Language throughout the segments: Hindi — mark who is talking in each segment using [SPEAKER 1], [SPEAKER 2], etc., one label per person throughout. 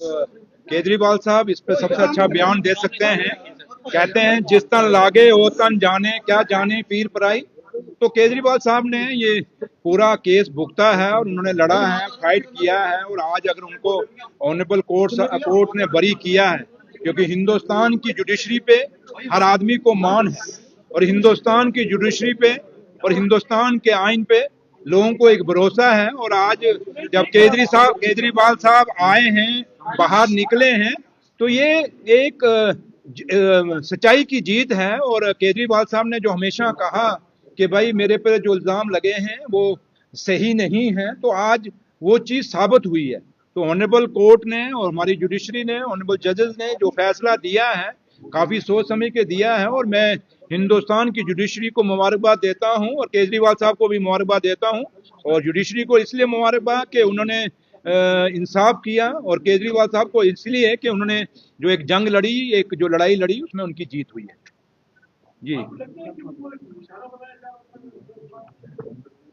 [SPEAKER 1] केजरीवाल साहब इस पे सबसे अच्छा बयान दे सकते हैं। कहते हैं जिस तन लागे वो तन जाने, क्या जाने पीर पराई। तो केजरीवाल साहब ने ये पूरा केस भुगता है और उन्होंने लड़ा है, फाइट किया है, और आज अगर उनको ऑनरेबल कोर्ट ने बरी किया है, क्योंकि हिंदुस्तान की जुडिशरी पे हर आदमी को मान है, और हिंदुस्तान की जुडिशरी पे और हिंदुस्तान के आइन पे लोगों को एक भरोसा है। और आज जब केजरीवाल साहब आए हैं, बाहर निकले हैं, तो ये एक सच्चाई की जीत है। और केजरीवाल साहब ने जो हमेशा कहा कि भाई मेरे पर जो इल्जाम लगे हैं वो सही नहीं है, तो आज वो चीज साबित हुई है। तो ऑनरेबल कोर्ट ने और हमारी जुडिशरी ने, ऑनरेबल जजेस ने जो फैसला दिया है, काफी सोच समझ के दिया है, और मैं हिंदुस्तान की जुडिशरी को मुबारकबाद देता हूं और केजरीवाल साहब को भी मुबारकबाद देता हूं। और जुडिशरी को इसलिए मुबारकबाद कि उन्होंने इंसाफ किया, और केजरीवाल साहब को इसलिए कि उन्होंने जो एक जंग लड़ी, एक जो लड़ाई लड़ी, उसमें उनकी जीत हुई है। जी,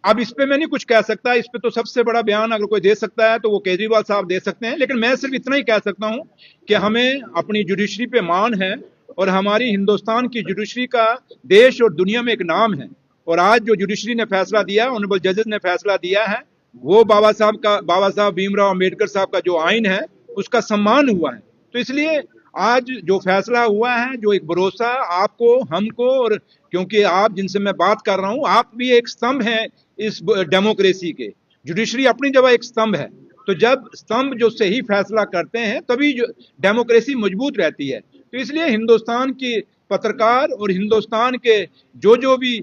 [SPEAKER 1] अब इस पे मैं नहीं कुछ कह सकता। इस पे तो सबसे बड़ा बयान अगर कोई दे सकता है तो वो केजरीवाल साहब दे सकते हैं, लेकिन मैं सिर्फ इतना ही कह सकता हूं कि हमें अपनी जुडिशरी पे मान है, और हमारी हिंदुस्तान की जुडिशरी का देश और दुनिया में एक नाम है। और आज जो जुडिशरी ने फैसला दिया, ऑनरेबल जजेस ने फैसला दिया है, वो बाबा साहब भीमराव अम्बेडकर साहब का जो आइन है उसका सम्मान हुआ है। तो इसलिए आज जो फैसला हुआ है, जो एक भरोसा आपको, हमको, और क्योंकि आप जिनसे मैं बात कर रहा हूं, आप भी एक स्तंभ हैं इस डेमोक्रेसी के। जुडिशरी अपनी जगह एक स्तंभ है, तो जब स्तंभ जो सही फैसला करते हैं तभी जो डेमोक्रेसी मजबूत रहती है। तो इसलिए हिंदुस्तान की पत्रकार और हिंदुस्तान के जो भी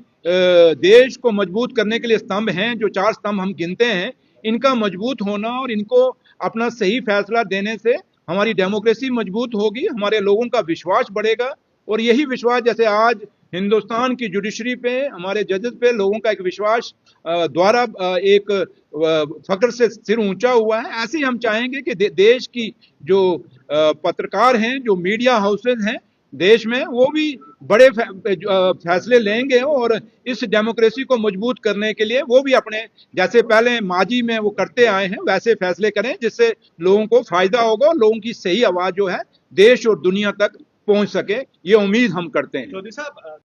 [SPEAKER 1] देश को मजबूत करने के लिए स्तंभ हैं, जो 4 स्तंभ हम गिनते हैं, इनका मजबूत होना और इनको अपना सही फैसला देने से हमारी डेमोक्रेसी मजबूत होगी, हमारे लोगों का विश्वास बढ़ेगा। और यही विश्वास, जैसे आज हिंदुस्तान की जुडिशरी पे, हमारे जजेस पे लोगों का एक विश्वास द्वारा एक फख्र से सिर ऊंचा हुआ है, ऐसे ही हम चाहेंगे कि देश की जो पत्रकार हैं, जो मीडिया हाउसेज हैं देश में, वो भी बड़े फैसले लेंगे, और इस डेमोक्रेसी को मजबूत करने के लिए वो भी अपने जैसे पहले माजी में वो करते आए हैं वैसे फैसले करें, जिससे लोगों को फायदा होगा और लोगों की सही आवाज जो है देश और दुनिया तक पहुंच सके। ये उम्मीद हम करते हैं।
[SPEAKER 2] चौधरी साहब,